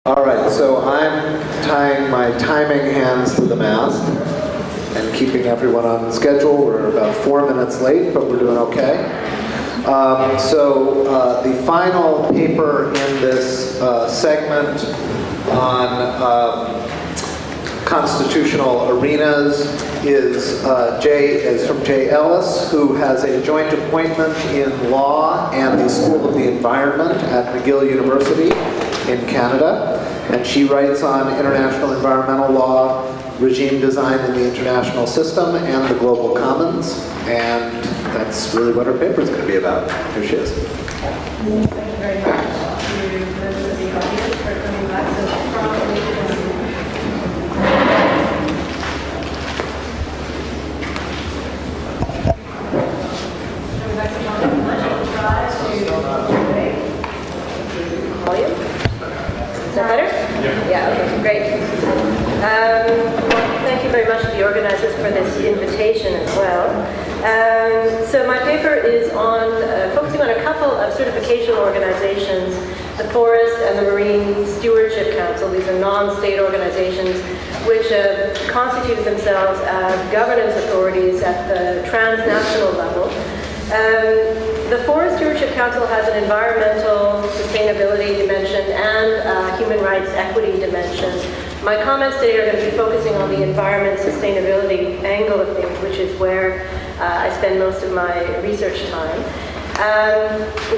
All right, so I'm tying my timing hands to the mast and keeping everyone on schedule. We're about 4 minutes late, but we're doing okay. The final paper in this segment on constitutional arenas is from Jaye Ellis, who has a joint appointment in law and the School of the Environment at McGill University in Canada. And she writes on international environmental law, regime design in the international system, and the global commons. And that's really what her paper is going to be about. Here she is. Thank you very much to members of the audience for coming back so promptly. Coming back so promptly, much of the try to volume. Is that better? Yeah, okay, great. Thank you very much to the organizers for this invitation as well. So my paper is on focusing on a couple of certification organizations, the Forest and the Marine Stewardship Council. These are non-state organizations which have constituted themselves as governance authorities at the transnational level. The Forest Stewardship Council has an environmental sustainability dimension and a human rights equity dimension. My comments today are going to be focusing on the environment sustainability angle of things, which is where I spend most of my research time.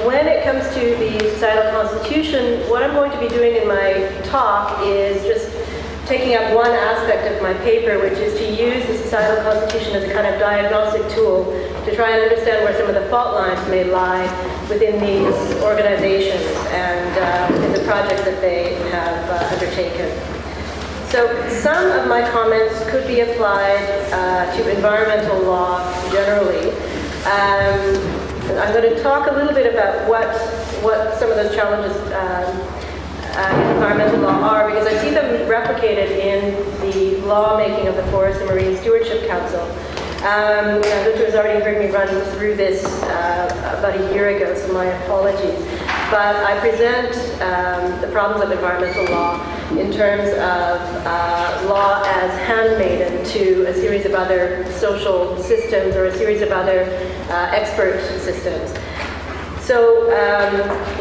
When it comes to the societal constitution, what I'm going to be doing in my talk is just taking up one aspect of my paper, which is to use the societal constitution as a kind of diagnostic tool to try and understand where some of the fault lines may lie within these organizations and within the projects that they have undertaken. So some of my comments could be applied to environmental law generally. I'm going to talk a little bit about what some of those challenges in environmental law are, because I see them replicated in the lawmaking of the Forest and Marine Stewardship Council. Victor has already heard me run through this about a year ago, so my apologies. But I present the problems of environmental law in terms of law as handmaiden to a series of other social systems or a series of other expert systems. So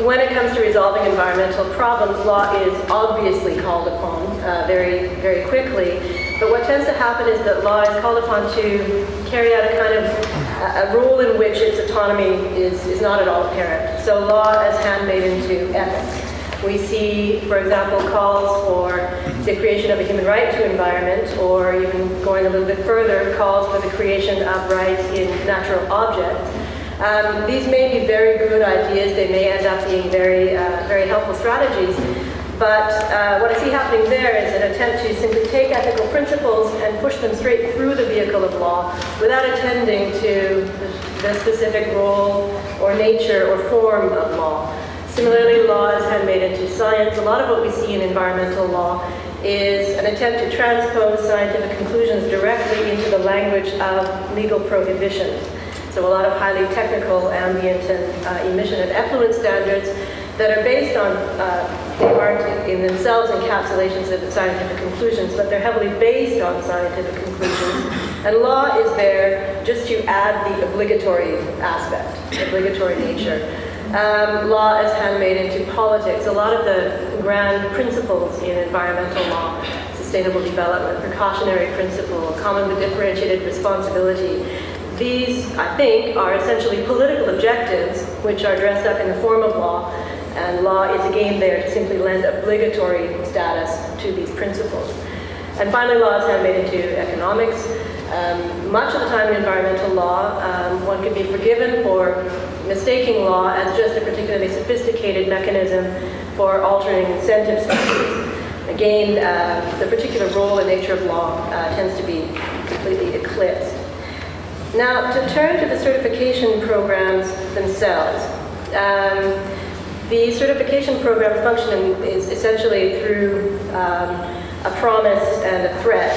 when it comes to resolving environmental problems, law is obviously called upon very, very quickly. But what tends to happen is that law is called upon to carry out a kind of a role in which its autonomy is not at all apparent. So law as handmaiden to ethics. We see, for example, calls for the creation of a human right to environment, or even going a little bit further, calls for the creation of rights in natural objects. These may be very good ideas. They may end up being very, very helpful strategies. But what I see happening there is an attempt to simply take ethical principles and push them straight through the vehicle of law without attending to the specific role or nature or form of law. Similarly, law is handmaiden to science. A lot of what we see in environmental law is an attempt to transpose scientific conclusions directly into the language of legal prohibitions. So a lot of highly technical ambient and emission and effluent standards that are based on, they aren't in themselves encapsulations of scientific conclusions, but they're heavily based on scientific conclusions. And law is there just to add the obligatory aspect, obligatory nature. Law as handmaiden to politics. A lot of the grand principles in environmental law, sustainable development, precautionary principle, common but differentiated responsibility, these, I think, are essentially political objectives which are dressed up in the form of law, and law is again there to simply lend obligatory status to these principles. And finally, law is handmaiden to economics. Much of the time in environmental law, one can be forgiven for mistaking law as just a particularly sophisticated mechanism for altering incentive structures. Again, the particular role and nature of law tends to be completely eclipsed. Now, to turn to the certification programs themselves. The certification program function is essentially through a promise and a threat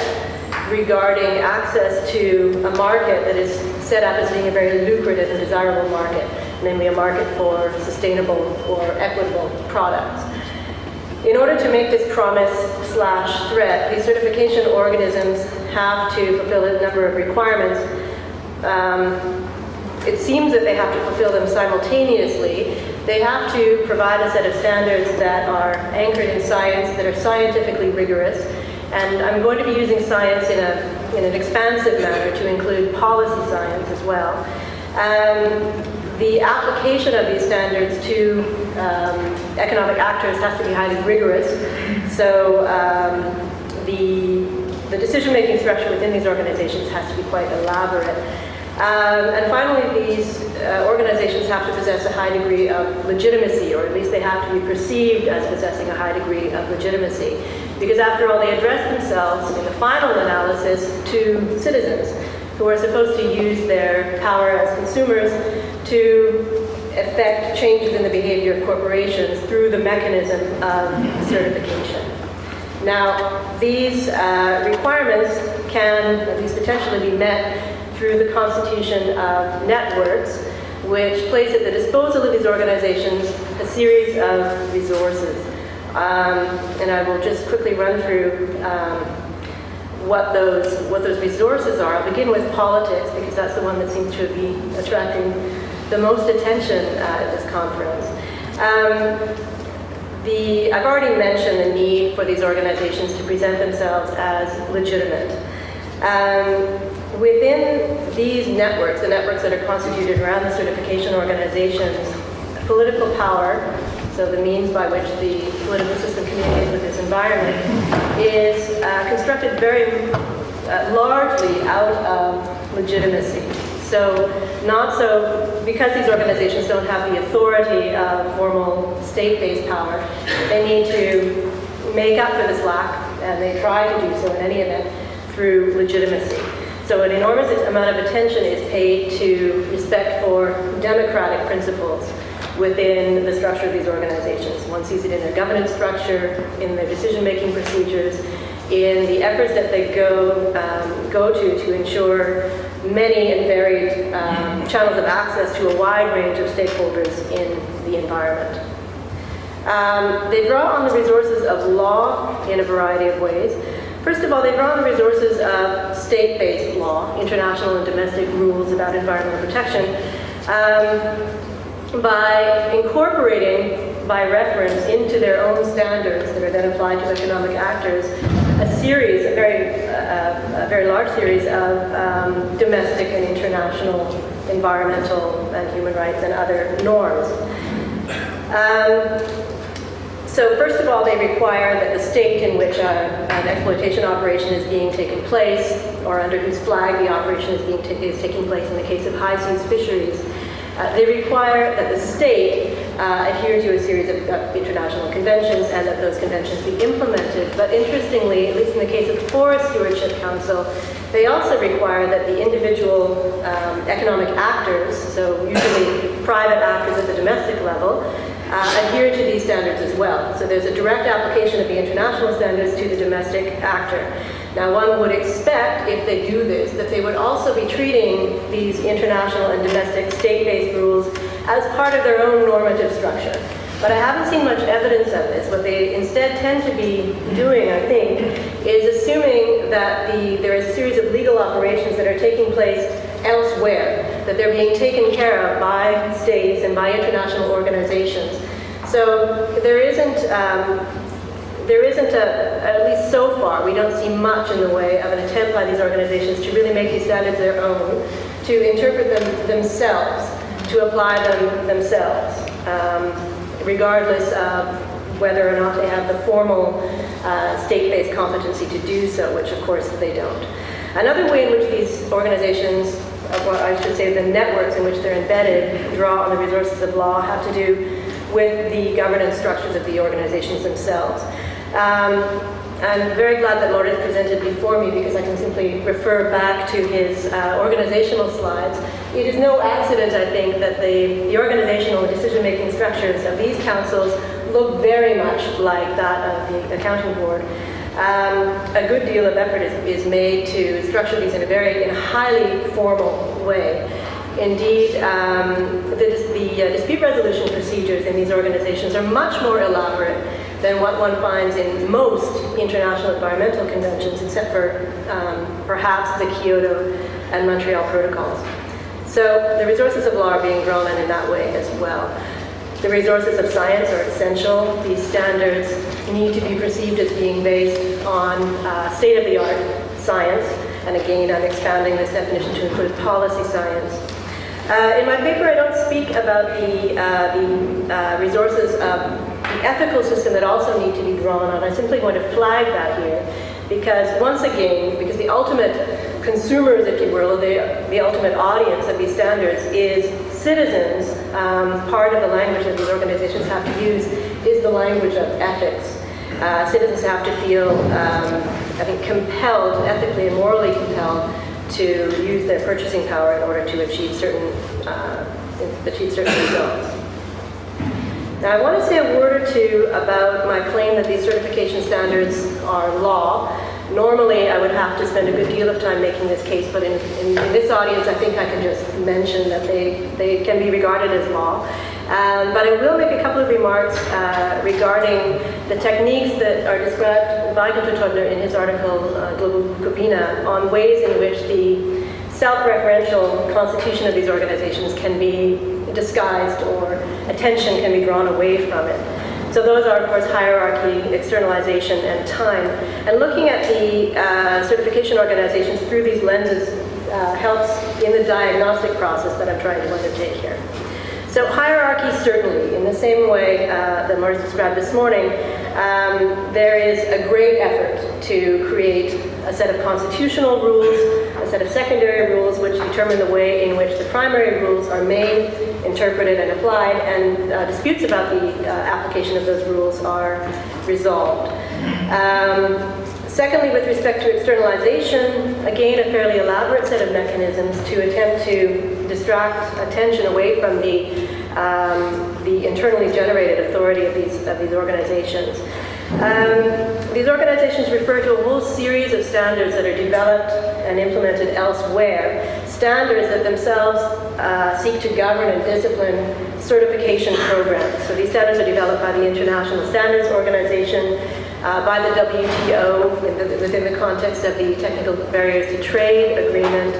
regarding access to a market that is set up as being a very lucrative and desirable market, namely a market for sustainable or equitable products. In order to make this promise/threat, these certification organisms have to fulfill a number of requirements. It seems that they have to fulfill them simultaneously. They have to provide a set of standards that are anchored in science, that are scientifically rigorous. And I'm going to be using science in an expansive manner to include policy science as well. The application of these standards to economic actors has to be highly rigorous. So the decision-making structure within these organizations has to be quite elaborate. And finally, these organizations have to possess a high degree of legitimacy, or at least they have to be perceived as possessing a high degree of legitimacy. Because after all, they address themselves in the final analysis to citizens who are supposed to use their power as consumers to affect changes in the behavior of corporations through the mechanism of certification. Now, these requirements can, at least potentially, be met through the constitution of networks, which place at the disposal of these organizations a series of resources. And I will just quickly run through what those resources are. I'll begin with politics, because that's the one that seems to be attracting the most attention at this conference. I've already mentioned the need for these organizations to present themselves as legitimate. Within these networks, the networks that are constituted around the certification organizations, political power, so the means by which the political system communicates with its environment, is constructed very largely out of legitimacy. So, because these organizations don't have the authority of formal state-based power, they need to make up for this lack, and they try to do so in any event through legitimacy. So an enormous amount of attention is paid to respect for democratic principles within the structure of these organizations. One sees it in their governance structure, in their decision-making procedures, in the efforts that they go to ensure many and varied channels of access to a wide range of stakeholders in the environment. They draw on the resources of law in a variety of ways. First of all, they draw on the resources of state-based law, international and domestic rules about environmental protection, by incorporating, by reference, into their own standards that are then applied to economic actors, a very large series of domestic and international environmental and human rights and other norms. So first of all, they require that the state in which an exploitation operation is being taken place, or under whose flag the operation is taking place in the case of high seas fisheries, they require that the state adhere to a series of international conventions and that those conventions be implemented. But interestingly, at least in the case of the Forest Stewardship Council, they also require that the individual economic actors, so usually private actors at the domestic level, adhere to these standards as well. So there's a direct application of the international standards to the domestic actor. Now, one would expect, if they do this, that they would also be treating these international and domestic state-based rules as part of their own normative structure. But I haven't seen much evidence of this. What they instead tend to be doing, I think, is assuming that there is a series of legal operations that are taking place elsewhere, that they're being taken care of by states and by international organizations. So there isn't at least so far, we don't see much in the way of an attempt by these organizations to really make these standards their own, to interpret them themselves, to apply them themselves, regardless of whether or not they have the formal state-based competency to do so, which of course they don't. Another way in which these organizations, or I should say the networks in which they're embedded, draw on the resources of law have to do with the governance structures of the organizations themselves. I'm very glad that Lord has presented before me, because I can simply refer back to his organizational slides. It is no accident, I think, that the organizational and decision-making structures of these councils look very much like that of the accounting board. A good deal of effort is made to structure these in a highly formal way. Indeed, the dispute resolution procedures in these organizations are much more elaborate than what one finds in most international environmental conventions, except for perhaps the Kyoto and Montreal protocols. So the resources of law are being drawn on in that way as well. The resources of science are essential. These standards need to be perceived as being based on state-of-the-art science. And again, I'm expanding this definition to include policy science. In my paper, I don't speak about the resources of the ethical system that also need to be drawn on. I simply want to flag that here because, once again, because the ultimate consumers, if you will, the ultimate audience of these standards is citizens. Part of the language that these organizations have to use is the language of ethics. Citizens have to feel, I think, compelled, ethically and morally compelled, to use their purchasing power in order to achieve certain results. Now, I want to say a word or two about my claim that these certification standards are law. Normally, I would have to spend a good deal of time making this case, but in this audience, I think I can just mention that they can be regarded as law. But I will make a couple of remarks regarding the techniques that are described by Dr. Todner in his article, Global Kubina, on ways in which the self-referential constitution of these organizations can be disguised or attention can be drawn away from it. So those are, of course, hierarchy, externalization, and time. And looking at the certification organizations through these lenses helps in the diagnostic process that I'm trying to undertake here. So hierarchy, certainly, in the same way that Maurice described this morning, there is a great effort to create a set of constitutional rules, a set of secondary rules which determine the way in which the primary rules are made, interpreted, and applied, and disputes about the application of those rules are resolved. Secondly, with respect to externalization, again, a fairly elaborate set of mechanisms to attempt to distract attention away from the internally generated authority of these organizations. These organizations refer to a whole series of standards that are developed and implemented elsewhere, standards that themselves seek to govern and discipline certification programs. So these standards are developed by the International Standards Organization, by the WTO within the context of the Technical Barriers to Trade Agreement,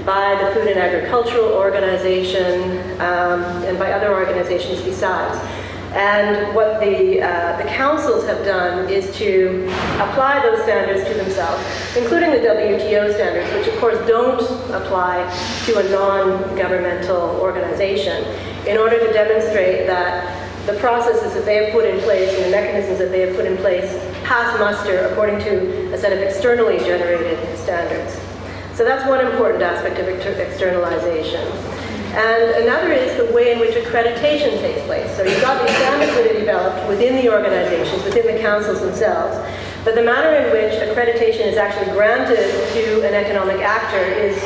by the Food and Agricultural Organization, and by other organizations besides. And what the councils have done is to apply those standards to themselves, including the WTO standards, which of course don't apply to a non-governmental organization, in order to demonstrate that the processes that they have put in place and the mechanisms that they have put in place pass muster according to a set of externally generated standards. So that's one important aspect of externalization. And another is the way in which accreditation takes place. So you've got these standards that are developed within the organizations, within the councils themselves, but the manner in which accreditation is actually granted to an economic actor is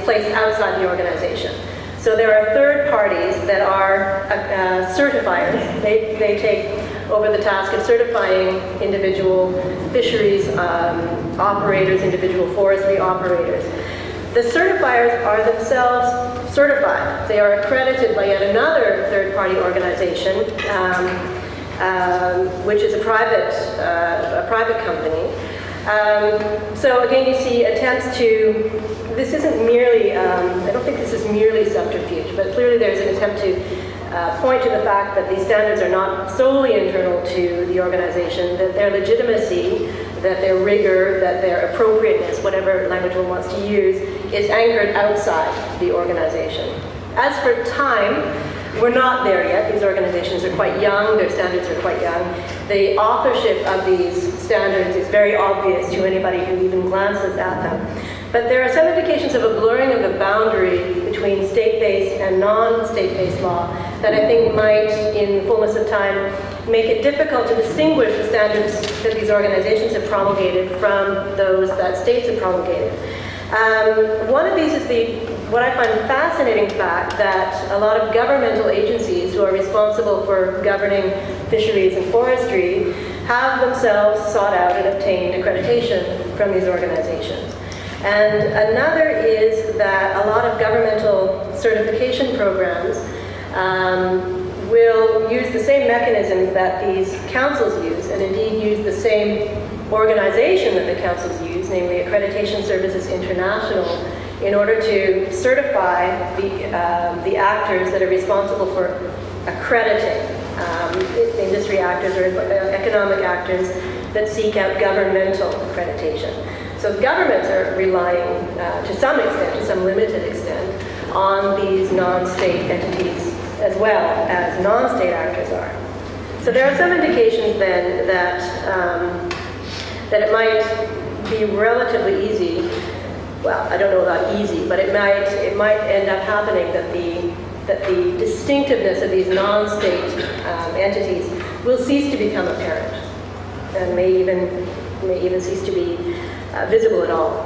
placed outside the organization. So there are third parties that are certifiers. They take over the task of certifying individual fisheries operators, individual forestry operators. The certifiers are themselves certified. They are accredited by yet another third-party organization, which is a private company. So again, you see attempts to, this isn't merely, I don't think this is merely subterfuge, but clearly there's an attempt to point to the fact that these standards are not solely internal to the organization, that their legitimacy, that their rigor, that their appropriateness, whatever language one wants to use, is anchored outside the organization. As for time, we're not there yet. These organizations are quite young, their standards are quite young. The authorship of these standards is very obvious to anybody who even glances at them. But there are some indications of a blurring of the boundary between state-based and non-state-based law that I think might, in fullness of time, make it difficult to distinguish the standards that these organizations have promulgated from those that states have promulgated. One of these is what I find fascinating fact that a lot of governmental agencies who are responsible for governing fisheries and forestry have themselves sought out and obtained accreditation from these organizations. And another is that a lot of governmental certification programs will use the same mechanisms that these councils use, and indeed use the same organization that the councils use, namely Accreditation Services International, in order to certify the actors that are responsible for accrediting industry actors or economic actors that seek out governmental accreditation. So governments are relying, to some extent, to some limited extent, on these non-state entities as well as non-state actors are. So there are some indications then that it might be relatively easy. Well, I don't know about easy, but it might end up happening that the distinctiveness of these non-state entities will cease to become apparent, and may even cease to be visible at all.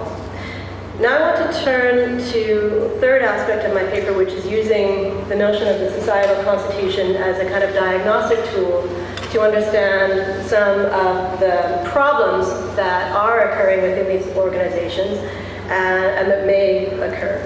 Now I want to turn to the third aspect of my paper, which is using the notion of the societal constitution as a kind of diagnostic tool to understand some of the problems that are occurring within these organizations and that may occur.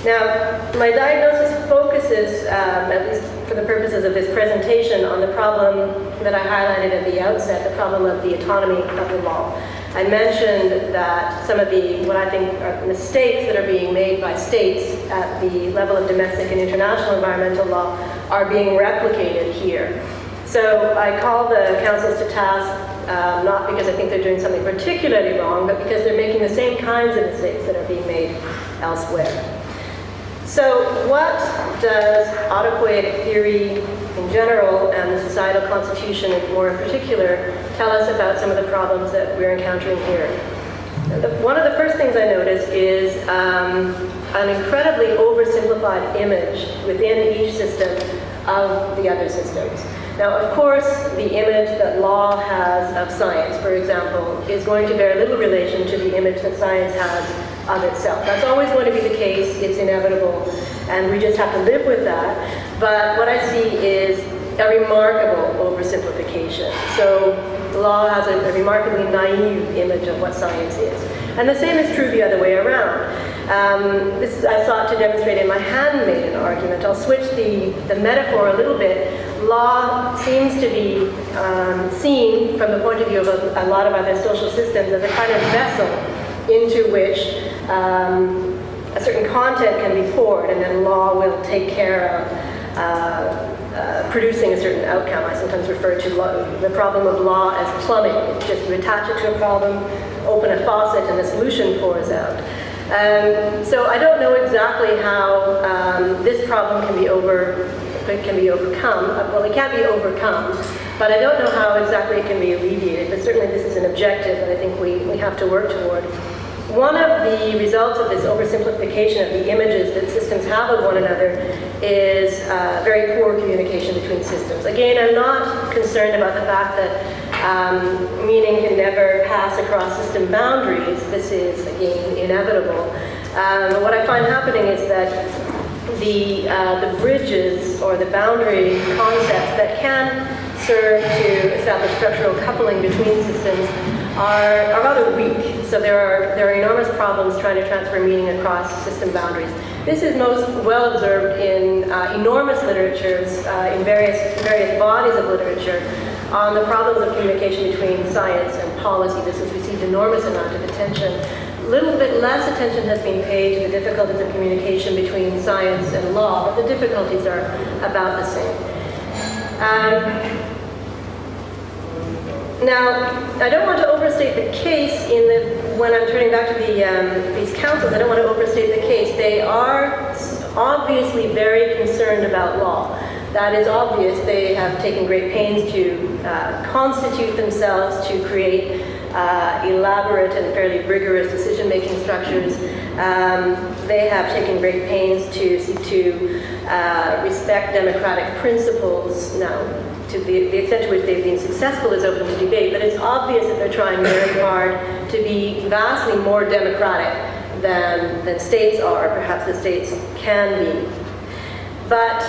Now, my diagnosis focuses, at least for the purposes of this presentation, on the problem that I highlighted at the outset, the problem of the autonomy of the law. I mentioned that some of what I think are mistakes that are being made by states at the level of domestic and international environmental law are being replicated here. So I call the councils to task, not because I think they're doing something particularly wrong, but because they're making the same kinds of mistakes that are being made elsewhere. So what does autopoietic theory in general and the societal constitution more in particular tell us about some of the problems that we're encountering here? One of the first things I notice is an incredibly oversimplified image within each system of the other systems. Now, of course, the image that law has of science, for example, is going to bear little relation to the image that science has of itself. That's always going to be the case. It's inevitable, and we just have to live with that. But what I see is a remarkable oversimplification. So law has a remarkably naive image of what science is. And the same is true the other way around. This I sought to demonstrate in my handmaiden argument. I'll switch the metaphor a little bit. Law seems to be seen from the point of view of a lot of other social systems as a kind of vessel into which a certain content can be poured, and then law will take care of producing a certain outcome. I sometimes refer to the problem of law as plumbing. It's just you attach it to a problem, open a faucet, and the solution pours out. So I don't know exactly how this problem can be overcome. Well, it can't be overcome, but I don't know how exactly it can be alleviated. But certainly this is an objective that I think we have to work toward. One of the results of this oversimplification of the images that systems have of one another is very poor communication between systems. Again, I'm not concerned about the fact that meaning can never pass across system boundaries. This is, again, inevitable. But what I find happening is that the bridges or the boundary concepts that can serve to establish structural coupling between systems are rather weak. So there are enormous problems trying to transfer meaning across system boundaries. This is most well observed in enormous literatures, in various bodies of literature, on the problems of communication between science and policy. This has received enormous amount of attention. A little bit less attention has been paid to the difficulties of communication between science and law, but the difficulties are about the same. Now, I don't want to overstate the case when I'm turning back to these councils. I don't want to overstate the case. They are obviously very concerned about law. That is obvious. They have taken great pains to constitute themselves, to create elaborate and fairly rigorous decision-making structures. They have taken great pains to seek to respect democratic principles. Now, to the extent to which they've been successful is open to debate, but it's obvious that they're trying very hard to be vastly more democratic than states are, perhaps the states can be. But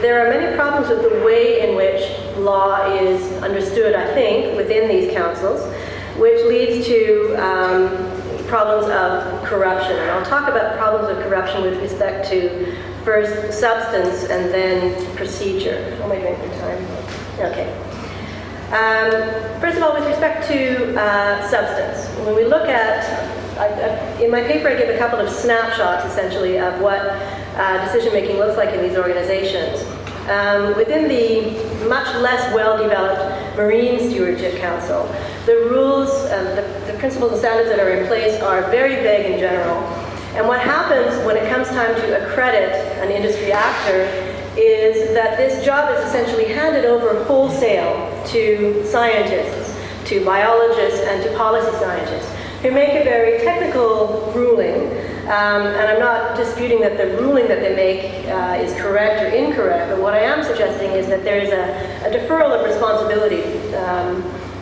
there are many problems with the way in which law is understood, I think, within these councils, which leads to problems of corruption. And I'll talk about problems of corruption with respect to, First substance and then procedure. How am I doing for time? Okay. First of all, with respect to substance, when we look at, in my paper I give a couple of snapshots essentially of what decision-making looks like in these organizations. Within the much less well-developed Marine Stewardship Council, the rules, the principles and standards that are in place are very vague in general. And what happens when it comes time to accredit an industry actor is that this job is essentially handed over wholesale to scientists, to biologists, and to policy scientists, who make a very technical ruling. And I'm not disputing that the ruling that they make is correct or incorrect, but what I am suggesting is that there is a deferral of responsibility,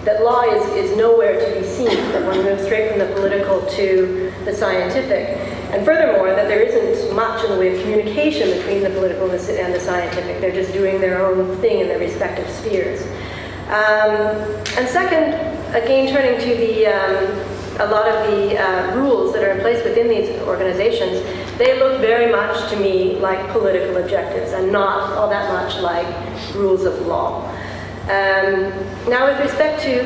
that law is nowhere to be seen, that one moves straight from the political to the scientific. And furthermore, that there isn't much in the way of communication between the political and the scientific. They're just doing their own thing in their respective spheres. And second, again, turning to a lot of the rules that are in place within these organizations, they look very much to me like political objectives and not all that much like rules of law. Now, with respect to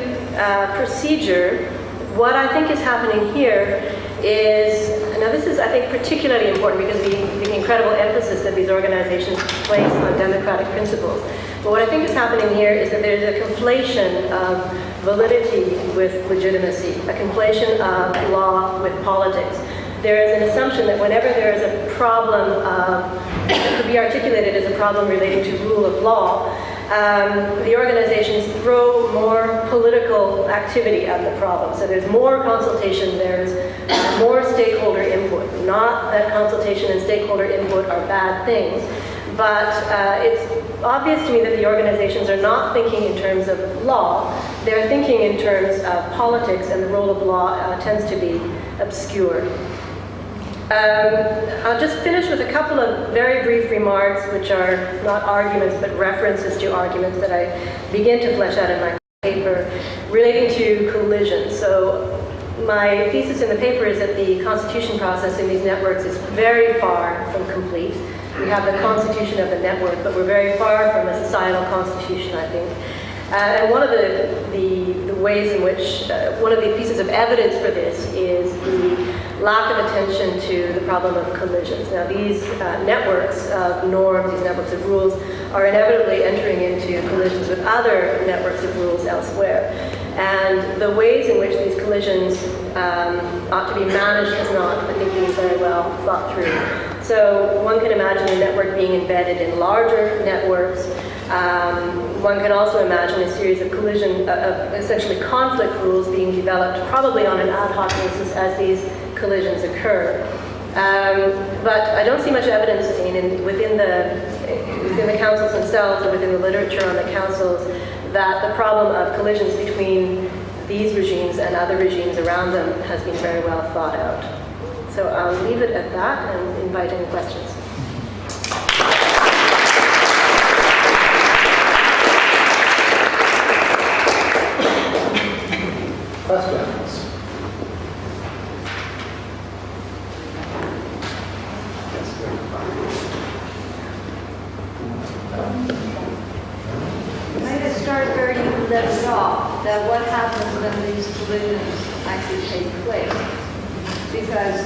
procedure, what I think is happening here is, now this is, I think, particularly important because of the incredible emphasis that these organizations place on democratic principles. But what I think is happening here is that there's a conflation of validity with legitimacy, a conflation of law with politics. There is an assumption that whenever there is a problem that could be articulated as a problem relating to rule of law, the organizations throw more political activity at the problem. So there's more consultation, there's more stakeholder input. Not that consultation and stakeholder input are bad things, but it's obvious to me that the organizations are not thinking in terms of law, they're thinking in terms of politics, and the role of law tends to be obscured. I'll just finish with a couple of very brief remarks, which are not arguments, but references to arguments that I begin to flesh out in my paper, relating to collision. So my thesis in the paper is that the constitution process in these networks is very far from complete. We have the constitution of the network, but we're very far from a societal constitution, I think. And one of the ways in which, one of the pieces of evidence for this is the lack of attention to the problem of collisions. Now, these networks of norms, these networks of rules, are inevitably entering into collisions with other networks of rules elsewhere. And the ways in which these collisions ought to be managed has not, I think, been very well thought through. So one can imagine a network being embedded in larger networks. One can also imagine a series of collision, essentially conflict rules being developed, probably on an ad hoc basis as these collisions occur. But I don't see much evidence within the councils themselves or within the literature on the councils that the problem of collisions between these regimes and other regimes around them has been very well thought out. So I'll leave it at that and invite any questions. Questions? Maybe start where you left off, that what happens when these collisions actually take place. Because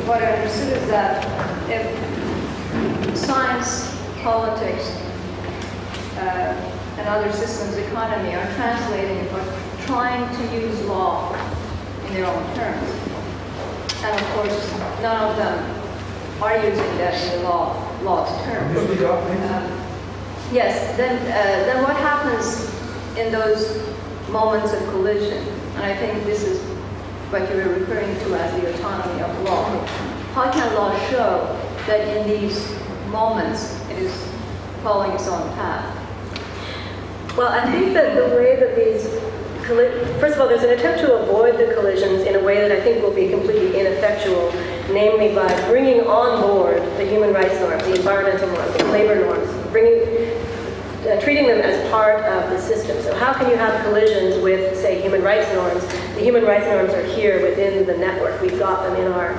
what I understood is that if science, politics, and other systems, economy, are translating or trying to use law in their own terms, and of course none of them are using that in the law's terms. Yes, then what happens in those moments of collision? And I think this is what you were referring to as the autonomy of law. How can law show that in these moments it is following its own path? Well, I think that the way that these first of all, there's an attempt to avoid the collisions in a way that I think will be completely ineffectual, namely by bringing on board the human rights norms, the environmental norms, the labor norms, treating them as part of the system. So how can you have collisions with, say, human rights norms? The human rights norms are here within the network. We've got them in our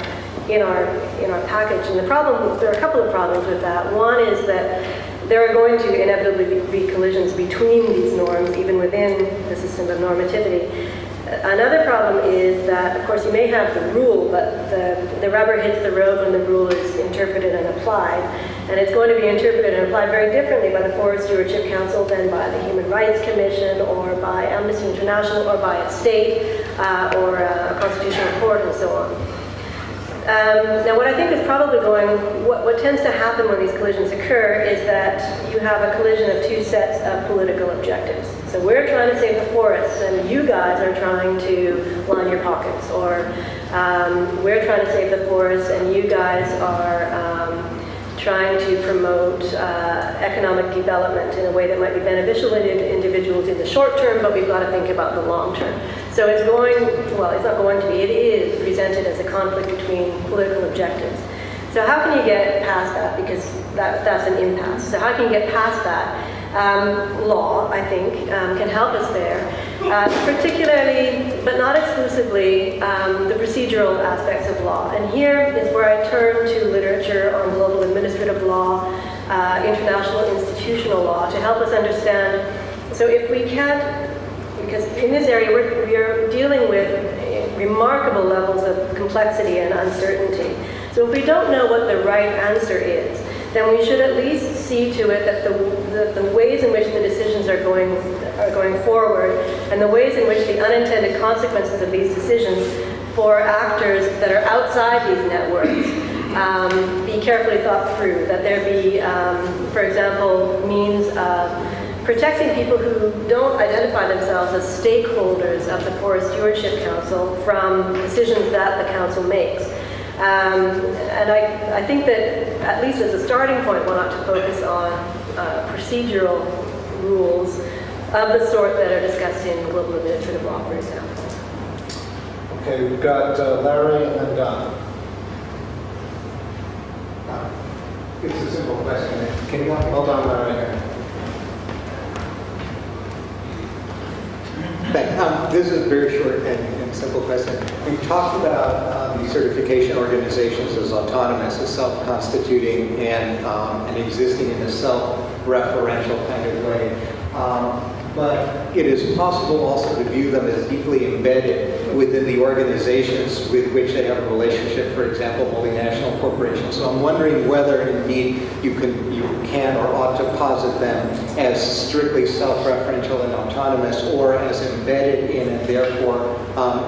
in our package. And there are a couple of problems with that. One is that there are going to inevitably be collisions between these norms, even within the system of normativity. Another problem is that, of course, you may have the rule, but the rubber hits the road when the rule is interpreted and applied. And it's going to be interpreted and applied very differently by the Forest Stewardship Council than by the Human Rights Commission or by Amnesty International or by a state or a constitutional court and so on. Now, what I think is probably what tends to happen when these collisions occur is that you have a collision of two sets of political objectives. So we're trying to save the forests, and you guys are trying to line your pockets. Or we're trying to save the forests, and you guys are trying to promote economic development in a way that might be beneficial to individuals in the short term, but we've got to think about the long term. So it's not going to be, it is presented as a conflict between political objectives. So how can you get past that? Because that's an impasse. So how can you get past that? Law, I think, can help us there. Particularly, but not exclusively, the procedural aspects of law. And here is where I turn to literature on global administrative law, international institutional law, to help us understand. So if we can't, because in this area we are dealing with remarkable levels of complexity and uncertainty. So if we don't know what the right answer is, then we should at least see to it that the ways in which the decisions are going forward and the ways in which the unintended consequences of these decisions for actors that are outside these networks be carefully thought through, that there be, for example, means of protecting people who don't identify themselves as stakeholders of the Forest Stewardship Council from decisions that the Council makes. And I think that, at least as a starting point, one ought to focus on procedural rules of the sort that are discussed in global administrative law, for example. Okay, we've got Larry and then Don. It's a simple question. Can you hold on, Larry? This is a very short and simple question. We talked about the certification organizations as autonomous, as self-constituting, and existing in a self-referential kind of way. But it is possible also to view them as deeply embedded within the organizations with which they have a relationship, for example, multinational corporations. So I'm wondering whether indeed you can or ought to posit them as strictly self-referential and autonomous, or as embedded in and therefore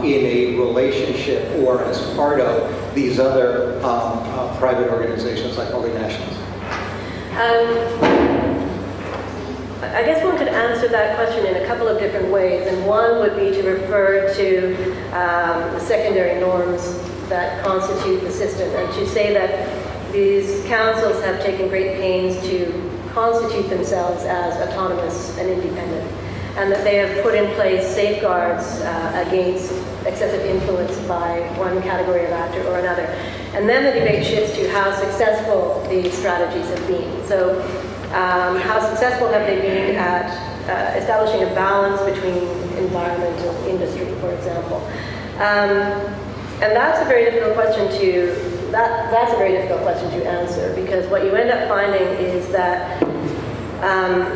in a relationship or as part of these other private organizations like multinationals. I guess one could answer that question in a couple of different ways, and one would be to refer to the secondary norms that constitute the system, and to say that these councils have taken great pains to constitute themselves as autonomous and independent, and that they have put in place safeguards against excessive influence by one category of actor or another. And then the debate shifts to how successful these strategies have been. So how successful have they been at establishing a balance between environment and industry, for example? And that's a very difficult question to answer, because what you end up finding is that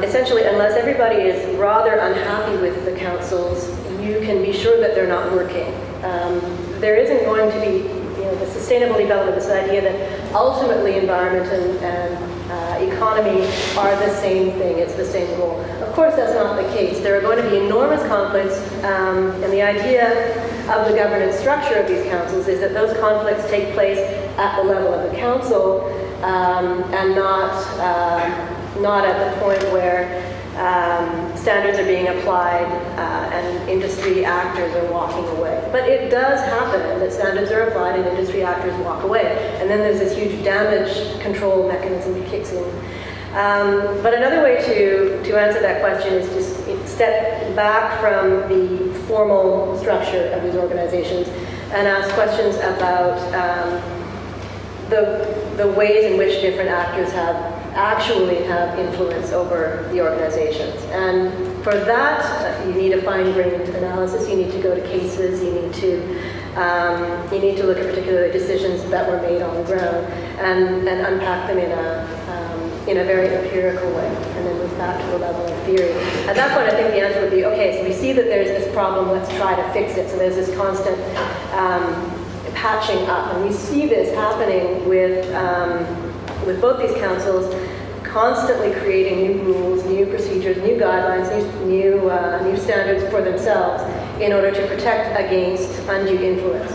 essentially, unless everybody is rather unhappy with the councils, you can be sure that they're not working. There isn't going to be, the sustainable development, this idea that ultimately environment and economy are the same thing, it's the same goal. Of course, that's not the case. There are going to be enormous conflicts, and the idea of the governance structure of these councils is that those conflicts take place at the level of the council, and not at the point where standards are being applied and industry actors are walking away. But it does happen that standards are applied and industry actors walk away. And then there's this huge damage control mechanism that kicks in. But another way to answer that question is to step back from the formal structure of these organizations and ask questions about the ways in which different actors actually have influence over the organizations. And for that, you need a fine-grained analysis. You need to go to cases. You need to You need to look at particular decisions that were made on the ground and unpack them in a very empirical way, and then move back to the level of theory. At that point, I think the answer would be, okay, so we see that there's this problem, let's try to fix it. So there's this constant patching up, and we see this happening with both these councils, constantly creating new rules, new procedures, new guidelines, new standards for themselves in order to protect against undue influence.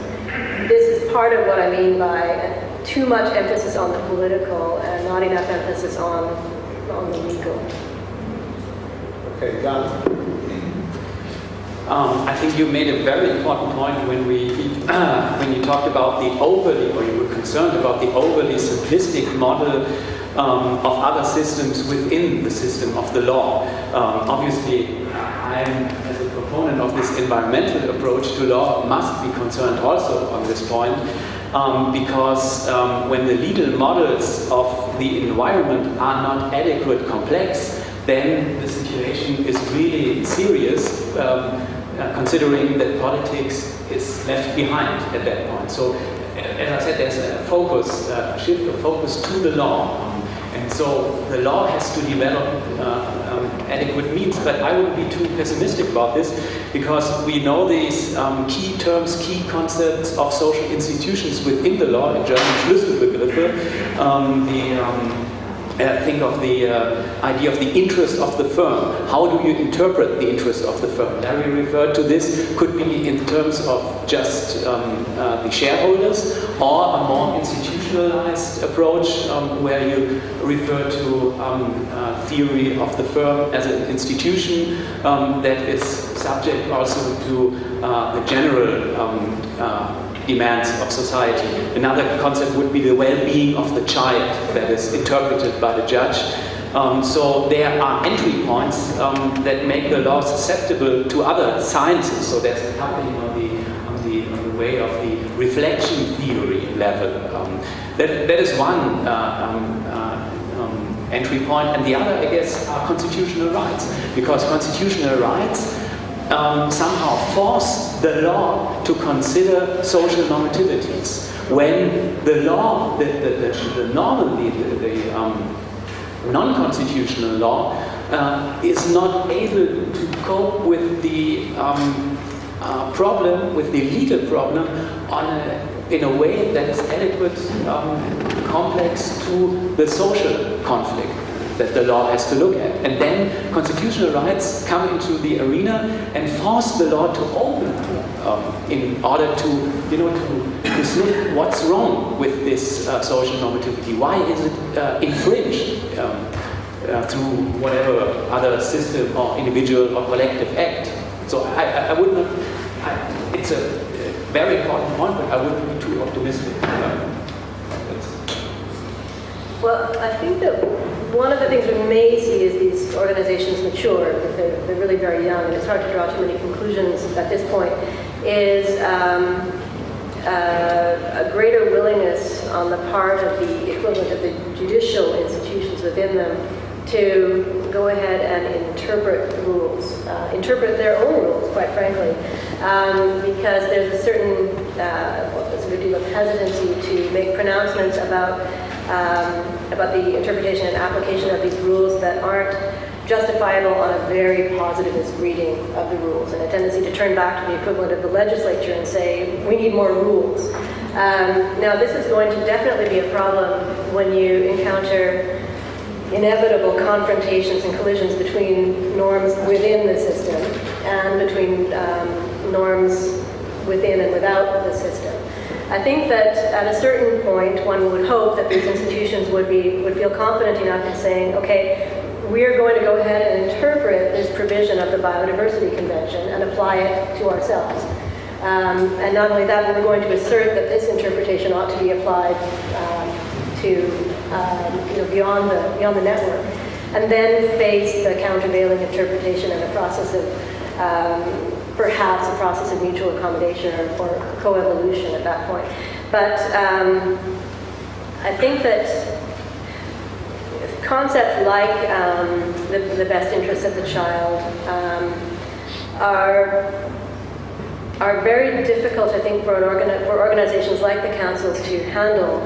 This is part of what I mean by too much emphasis on the political and not enough emphasis on the legal. Okay, Jan. I think you made a very important point when you talked about the overly, or you were concerned about the overly simplistic model of other systems within the system of the law. Obviously, I'm, as a proponent of this environmental approach to law, must be concerned also on this point, because when the legal models of the environment are not adequate complex, then the situation is really serious, considering that politics is left behind at that point. So, as I said, there's a focus, a shift of focus to the law. And so the law has to develop adequate means, but I wouldn't be too pessimistic about this, because we know these key terms, key concepts of social institutions within the law, in German Schlüsselbegriffe. Think of the idea of the interest of the firm. How do you interpret the interest of the firm? Larry referred to this, could be in terms of just the shareholders, or a more institutionalized approach where you refer to theory of the firm as an institution that is subject also to the general demands of society. Another concept would be the well-being of the child that is interpreted by the judge. So there are entry points that make the law susceptible to other sciences. So that's happening on the way of the reflection theory level. That is one entry point, and the other, I guess, are constitutional rights, because constitutional rights somehow force the law to consider social normativities. When the law, the non-constitutional law is not able to cope with the problem, with the legal problem, in a way that is adequate, complex to the social conflict that the law has to look at. And then constitutional rights come into the arena and force the law to open in order to sniff what's wrong with this social normativity. Why is it infringed through whatever other system or individual or collective act? So I would not, it's a very important point, but I wouldn't be too optimistic. Well, I think that one of the things we may see as these organizations mature, because they're really very young, and it's hard to draw too many conclusions at this point, is a greater willingness on the part of the equivalent of the judicial institutions within them to go ahead and interpret rules, interpret their own rules, quite frankly, because there's a certain sort of deal of hesitancy to make pronouncements about the interpretation and application of these rules that aren't justifiable on a very positivist reading of the rules, and a tendency to turn back to the equivalent of the legislature and say, we need more rules. Now, this is going to definitely be a problem when you encounter inevitable confrontations and collisions between norms within the system and between norms within and without the system. I think that at a certain point, one would hope that these institutions would feel confident enough in saying, okay, we're going to go ahead and interpret this provision of the Biodiversity Convention and apply it to ourselves. And not only that, but we're going to assert that this interpretation ought to be applied beyond the network, and then face the countervailing interpretation and the process of perhaps a process of mutual accommodation or coevolution at that point. But I think that concepts like the best interests of the child are are very difficult, I think, for organizations like the councils to handle.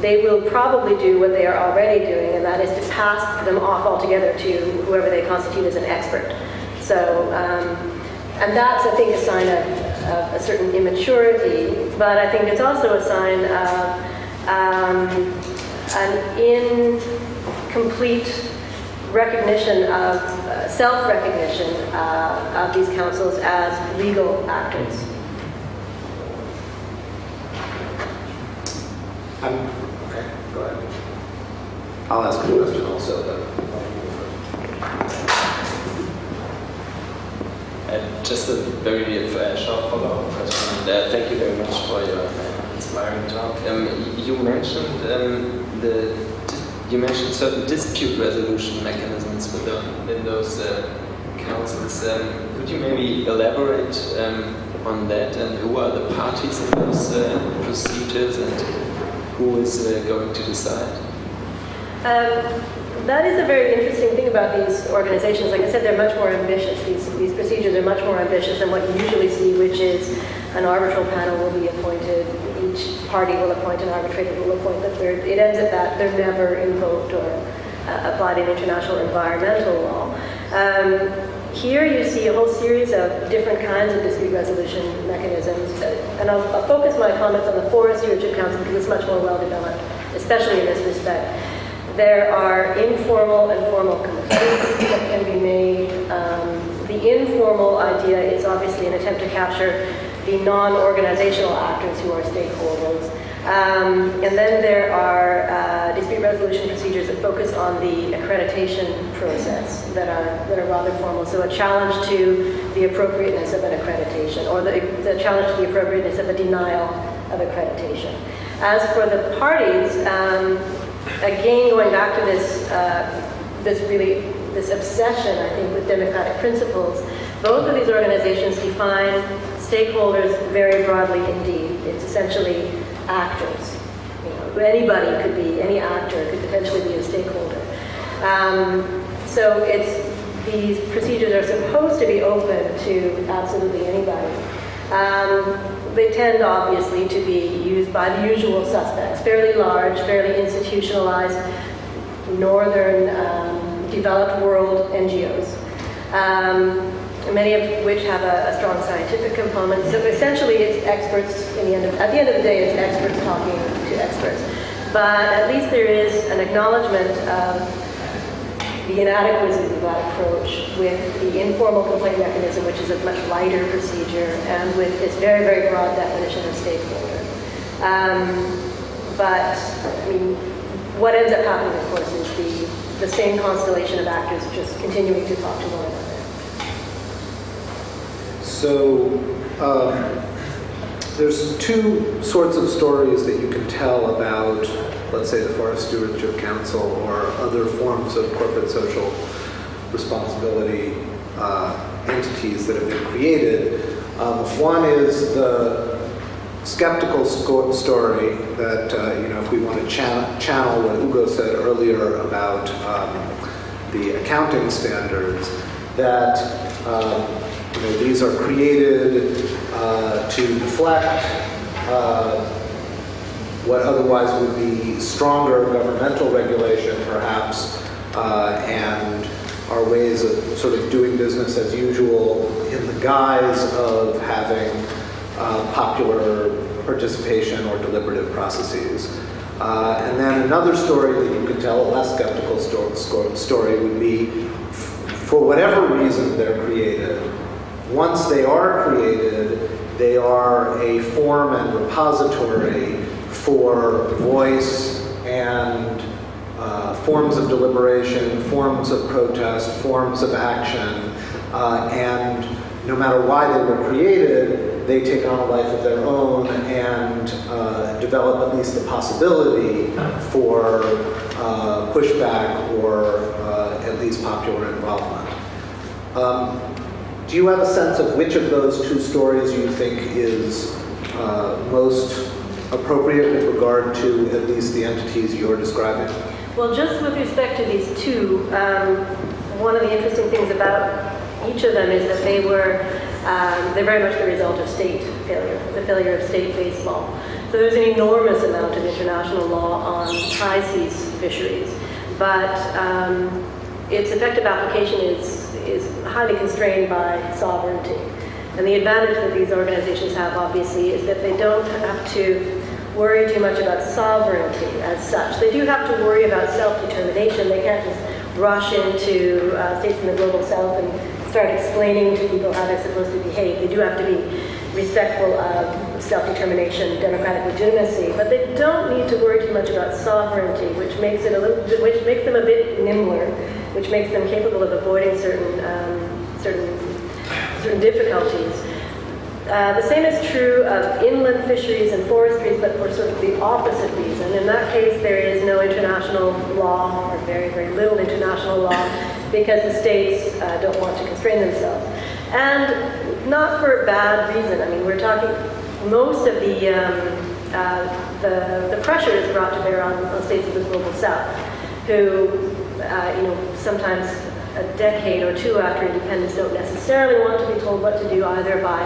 They will probably do what they are already doing, and that is to pass them off altogether to whoever they constitute as an expert. So, and that's, I think, a sign of a certain immaturity, but I think it's also a sign of an incomplete recognition of, self-recognition of these councils as legal actors. Okay, go ahead. I'll ask a question also, but just a very short follow-up question. Thank you very much for your inspiring talk. You mentioned certain dispute resolution mechanisms within those councils. Could you maybe elaborate on that, and who are the parties in those procedures, and who is going to decide? That is a very interesting thing about these organizations. Like I said, they're much more ambitious. These procedures are much more ambitious than what you usually see, which is an arbitral panel will be appointed, each party will appoint an arbitrator who will appoint the third. It ends at that. They're never invoked or applied in international environmental law. Here you see a whole series of different kinds of dispute resolution mechanisms. And I'll focus my comments on the Forest Stewardship Council because it's much more well developed, especially in this respect. There are informal and formal complaints that can be made. The informal idea is obviously an attempt to capture the non-organizational actors who are stakeholders. And then there are dispute resolution procedures that focus on the accreditation process that are rather formal. So a challenge to the appropriateness of an accreditation, or the challenge to the appropriateness of a denial of accreditation. As for the parties, again, going back to this obsession, I think, with democratic principles, both of these organizations define stakeholders very broadly indeed. It's essentially actors. Anybody could be, any actor could potentially be a stakeholder. So these procedures are supposed to be open to absolutely anybody. They tend, obviously, to be used by the usual suspects, fairly large, fairly institutionalized, northern, developed world NGOs, many of which have a strong scientific component. So essentially, it's experts, at the end of the day, it's experts talking to experts. But at least there is an acknowledgement of the inadequacies of that approach with the informal complaint mechanism, which is a much lighter procedure, and with this very, very broad definition of stakeholder. But, I mean, what ends up happening, of course, is the same constellation of actors just continuing to talk to one another. So there's two sorts of stories that you can tell about, let's say, the Forest Stewardship Council or other forms of corporate social responsibility entities that have been created. One is the skeptical story that, if we want to channel what Hugo said earlier about the accounting standards, that these are created to deflect what otherwise would be stronger governmental regulation, perhaps, and are ways of sort of doing business as usual in the guise of having popular participation or deliberative processes. And then another story that you could tell, a less skeptical story, would be, for whatever reason they're created, once they are created, they are a form and repository for voice and forms of deliberation, forms of protest, forms of action, and no matter why they were created, they take on a life of their own and develop at least the possibility for pushback or at least popular involvement. Do you have a sense of which of those two stories you think is most appropriate with regard to at least the entities you're describing? Well, just with respect to these two, one of the interesting things about each of them is that they were they're very much the result of state failure, the failure of state-based law. So there's an enormous amount of international law on high seas fisheries, but its effective application is highly constrained by sovereignty. And the advantage that these organizations have, obviously, is that they don't have to worry too much about sovereignty as such. They do have to worry about self-determination. They can't just rush into states in the global south and start explaining to people how they're supposed to behave. They do have to be respectful of self-determination, democratic legitimacy, but they don't need to worry too much about sovereignty, which makes them a bit nimbler, which makes them capable of avoiding certain difficulties. The same is true of inland fisheries and forestries, but for sort of the opposite reason. In that case, there is no international law, or very, very little international law, because the states don't want to constrain themselves. And not for a bad reason. I mean, we're talking, most of the pressure is brought to bear on states of the global south, who, sometimes a decade or two after independence don't necessarily want to be told what to do, either by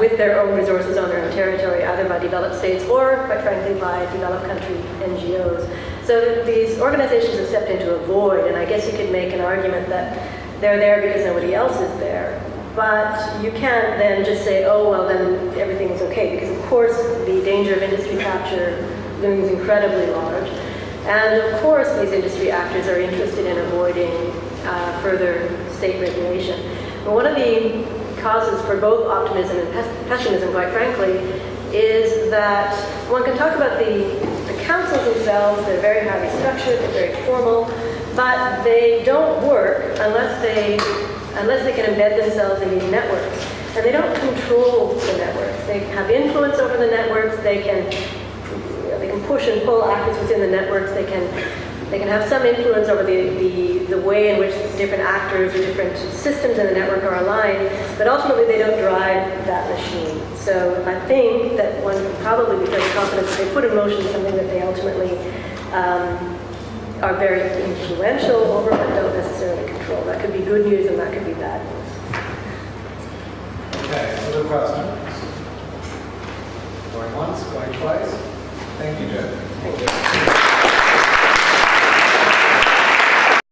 with their own resources on their own territory, either by developed states or, quite frankly, by developed country NGOs. So these organizations have stepped into a void, and I guess you could make an argument that they're there because nobody else is there. But you can't then just say, oh, well, then everything's okay, because of course the danger of industry capture looms incredibly large. And of course these industry actors are interested in avoiding further state regulation. But one of the causes for both optimism and pessimism, quite frankly, is that one can talk about the councils themselves. They're very highly structured, they're very formal, but they don't work unless they can embed themselves in these networks. And they don't control the networks. They have influence over the networks. They can push and pull actors within the networks. They can have some influence over the way in which different actors or different systems in the network are aligned, but ultimately they don't drive that machine. So I think that one can probably be very confident that they put in motion something that they ultimately are very influential over, but don't necessarily control. That could be good news and that could be bad news. Okay, other questions? Going once, going twice? Thank you, Jen. Thank you.